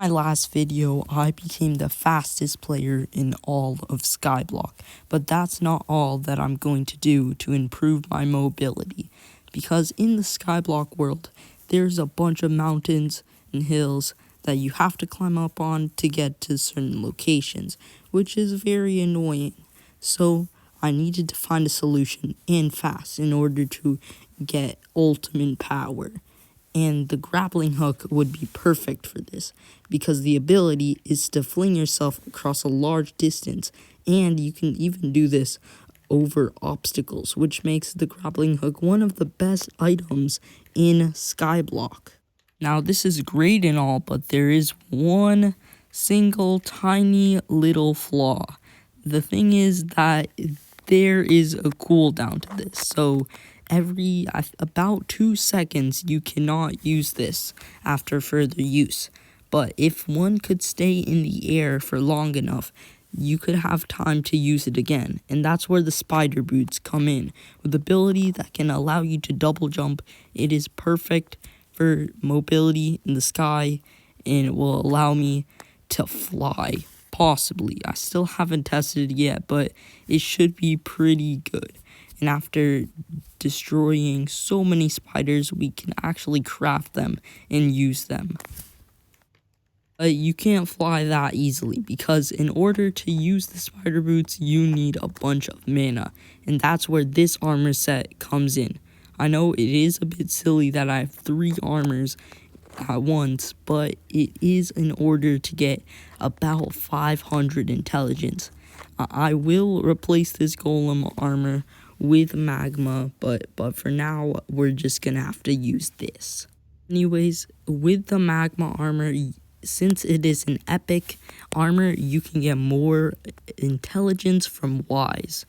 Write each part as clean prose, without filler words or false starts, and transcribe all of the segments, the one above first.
My last video, I became the fastest player in all of Skyblock, but that's not all that I'm going to do to improve my mobility, because in the Skyblock world, there's a bunch of mountains and hills that you have to climb up on to get to certain locations, which is very annoying. So I needed to find a solution, and fast, in order to get ultimate power. And the grappling hook would be perfect for this, because the ability is to fling yourself across a large distance, and you can even do this over obstacles, which makes the grappling hook one of the best items in Skyblock. Now, this is great and all, but there is one single tiny little flaw. The thing is that there is a cooldown to this, so every about 2 seconds you cannot use this after further use. But if one could stay in the air for long enough, you could have time to use it again, and that's where the spider boots come in. With ability that can allow you to double jump, it is perfect for mobility in the sky, and it will allow me to fly. Possibly. I still haven't tested it yet, but it should be pretty good. And after destroying so many spiders, we can actually craft them and use them. But you can't fly that easily, because in order to use the spider boots, you need a bunch of mana. And that's where this armor set comes in. I know it is a bit silly that I have 3 armors at once, but it is in order to get about 500 intelligence. I will replace this golem armor with magma, but for now we're just gonna have to use this. Anyways, with the magma armor, since it is an epic armor, you can get more intelligence from Wise.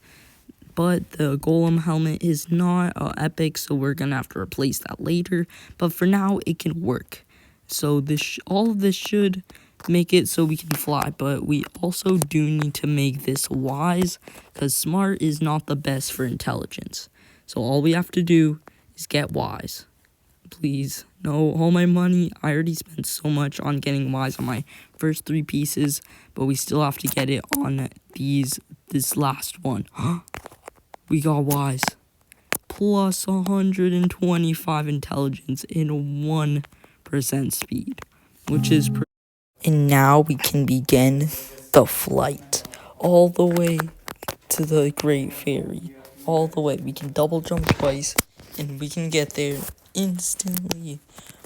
But the golem helmet is not epic, so we're gonna have to replace that later. But for now, it can work. So this all of this should make it so we can fly. But we also do need to make this wise, because smart is not the best for intelligence. So all we have to do is get wise. Please, no, all my money. I already spent so much on getting wise on my first 3 pieces, but we still have to get it on this last one. We got wise. Plus 125 intelligence and 1% speed, which is and now we can begin the flight all the way to the Great Fairy. All the way. We can double jump twice, and we can get there instantly.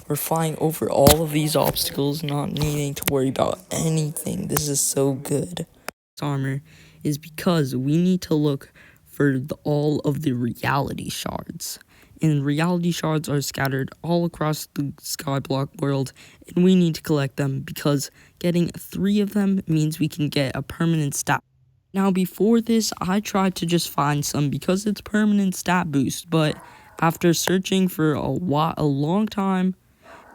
We're flying over all of these obstacles, not needing to worry about anything. This is so good. This armor is because we need to look for all of the reality shards. And reality shards are scattered all across the Skyblock world, and we need to collect them, because getting 3 of them means we can get a permanent stat. Now, before this, I tried to just find some because it's permanent stat boost, but after searching for a long time,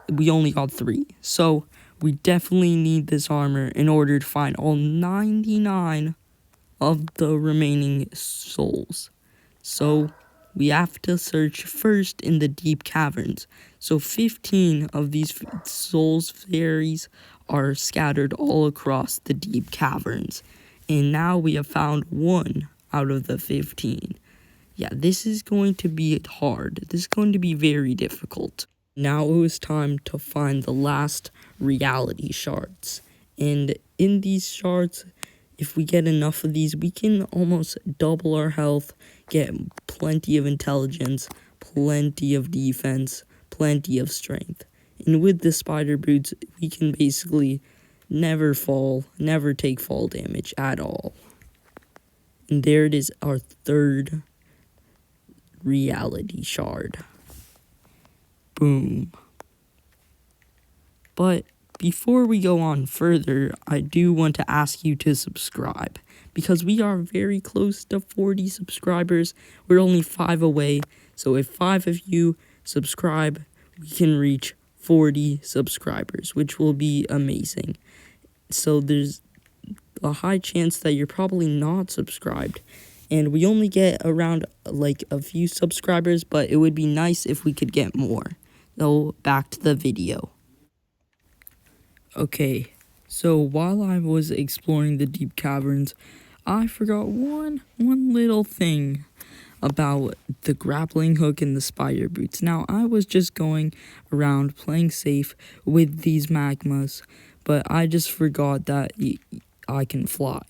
we only got 3. So we definitely need this armor in order to find all 99 of the remaining souls. So we have to search first in the deep caverns. So 15 of these souls fairies are scattered all across the deep caverns. And now we have found 1 out of the 15. Yeah, this is going to be hard. This is going to be very difficult. Now it was time to find the last reality shards. And in these shards, if we get enough of these, we can almost double our health, get plenty of intelligence, plenty of defense, plenty of strength. And with the spider boots, we can basically never fall, never take fall damage at all. And there it is, our 3rd reality shard. Boom. But before we go on further, I do want to ask you to subscribe, because we are very close to 40 subscribers. We're only 5 away, so if 5 of you subscribe, we can reach 40 subscribers, which will be amazing. So there's a high chance that you're probably not subscribed, and we only get around like a few subscribers, but it would be nice if we could get more. So back to the video. Okay, so while I was exploring the deep caverns, I forgot one little thing about the grappling hook and the spider boots. Now, I was just going around playing safe with these magmas, but I just forgot that I can fly.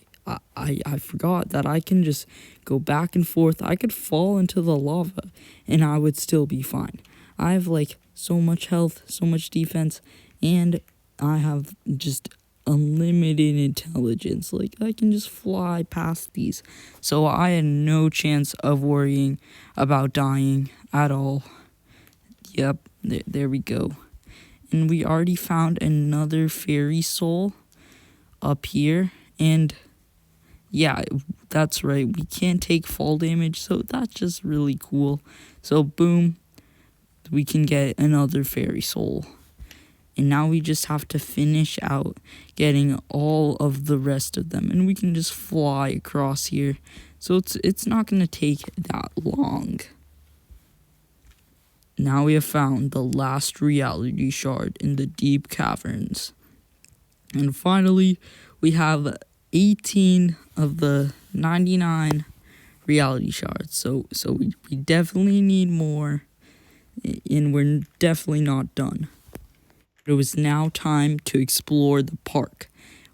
I forgot that I can just go back and forth. I could fall into the lava and I would still be fine. I have like so much health, so much defense, and I have just unlimited intelligence. Like, I can just fly past these. So I had no chance of worrying about dying at all. Yep, there we go. And we already found another fairy soul up here. And yeah, that's right. We can't take fall damage. So that's just really cool. So boom, we can get another fairy soul. And now we just have to finish out getting all of the rest of them. And we can just fly across here. So it's not going to take that long. Now we have found the last reality shard in the deep caverns. And finally, we have 18 of the 99 reality shards. So we definitely need more. And we're definitely not done. It was now time to explore the park.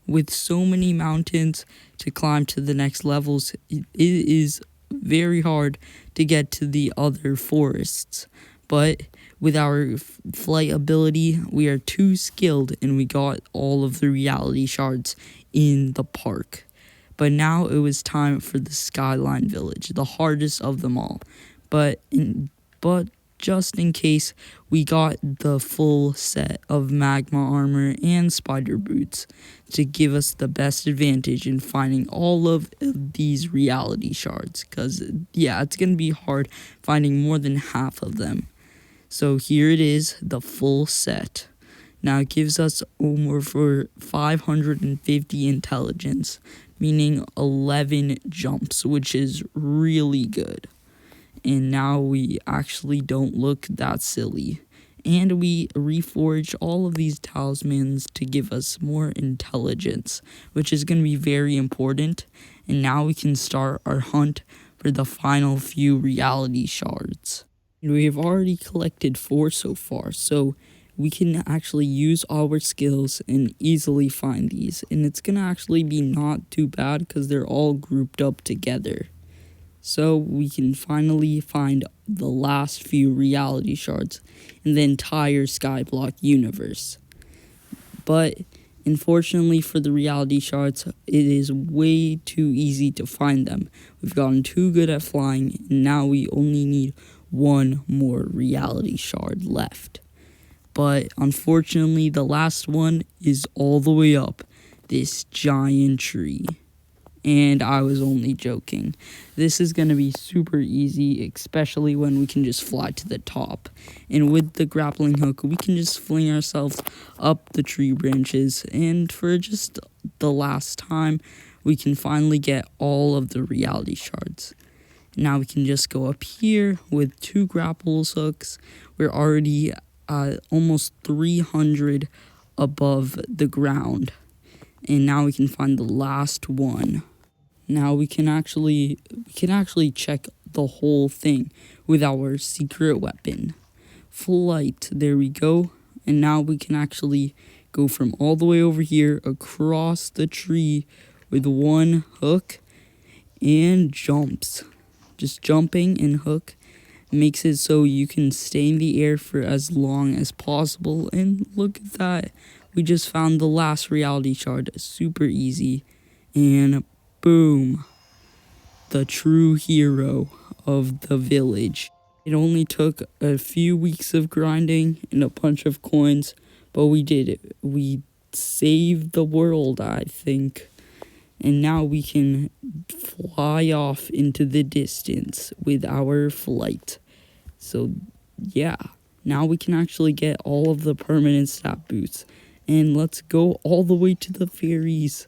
With so many mountains to climb to the next levels, it is very hard to get to the other forests. But with our flight ability, we are too skilled and we got all of the reality shards in the park. But now it was time for the Skyline Village, the hardest of them all. But just in case, we got the full set of magma armor and spider boots to give us the best advantage in finding all of these reality shards. Because, yeah, it's going to be hard finding more than half of them. So here it is, the full set. Now it gives us over 550 intelligence, meaning 11 jumps, which is really good. And now we actually don't look that silly. And we reforge all of these talismans to give us more intelligence, which is going to be very important. And now we can start our hunt for the final few reality shards. And we have already collected 4 so far, so we can actually use our skills and easily find these. And it's going to actually be not too bad because they're all grouped up together. So we can finally find the last few reality shards in the entire Skyblock universe. But unfortunately for the reality shards, it is way too easy to find them. We've gotten too good at flying, and now we only need one more reality shard left. But unfortunately, the last one is all the way up this giant tree. And I was only joking. This is going to be super easy, especially when we can just fly to the top. And with the grappling hook, we can just fling ourselves up the tree branches. And for just the last time, we can finally get all of the reality shards. Now we can just go up here with 2 grapples hooks. We're already almost 300 above the ground. And now we can find the last one. Now we can actually check the whole thing with our secret weapon. Flight, there we go. And now we can actually go from all the way over here across the tree with 1 hook and jumps. Just jumping and hook makes it so you can stay in the air for as long as possible. And look at that. We just found the last reality shard. Super easy. And boom. The true hero of the village. It only took a few weeks of grinding and a bunch of coins, but we did it. We saved the world, I think. And now we can fly off into the distance with our flight. So, yeah. Now we can actually get all of the permanent stat boosts. And let's go all the way to the fairies.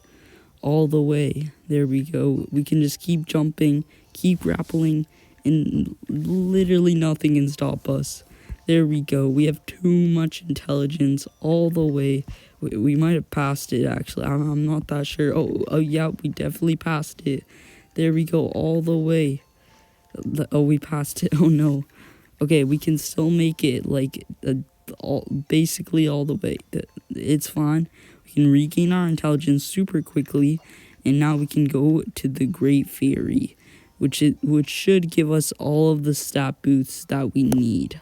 All the way. There we go. We can just keep jumping, keep grappling, and literally nothing can stop us. There we go. We have too much intelligence all the way We might have passed it, actually. I'm not that sure. Oh, yeah, we definitely passed it. There we go, all the way. Oh, we passed it. Oh, no. Okay, we can still make it, like, basically all the way. It's fine. We can regain our intelligence super quickly, and now we can go to the Great Fairy, which should give us all of the stat boosts that we need.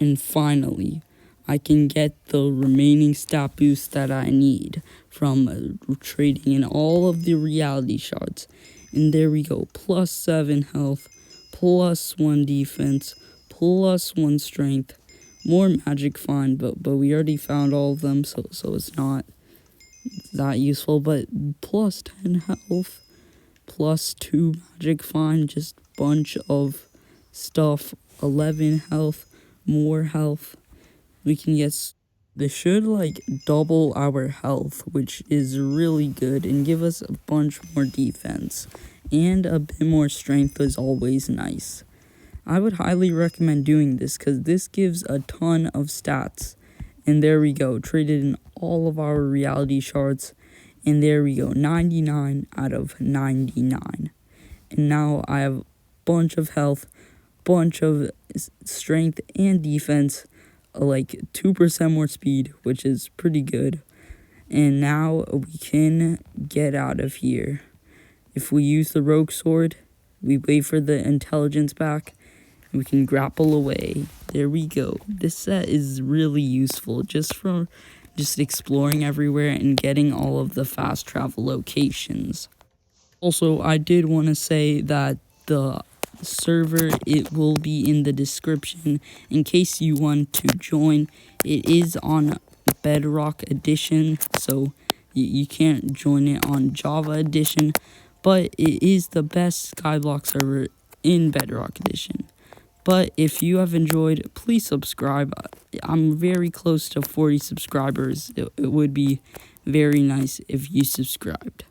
And finally, I can get the remaining stat boosts that I need from trading in all of the reality shards. And there we go, +7 health, +1 defense, +1 strength, more magic find, but we already found all of them, so it's not that useful. But +10 health, +2 magic find, just bunch of stuff. 11 health, more health. We can get, they should like double our health, which is really good, and give us a bunch more defense, and a bit more strength is always nice. I would highly recommend doing this because this gives a ton of stats. And there we go, traded in all of our reality shards, and there we go, 99 out of 99. And now I have a bunch of health, bunch of strength and defense, like 2% more speed, which is pretty good. And now we can get out of here. If we use the rogue sword, we wait for the intelligence back, and we can grapple away. There we go. This set is really useful just for exploring everywhere and getting all of the fast travel locations. Also, I did want to say that the server, it will be in the description in case you want to join. It is on Bedrock Edition, so you can't join it on Java Edition, but it is the best Skyblock server in Bedrock Edition. But if you have enjoyed, please subscribe. I'm very close to 40 subscribers. It would be very nice if you subscribed.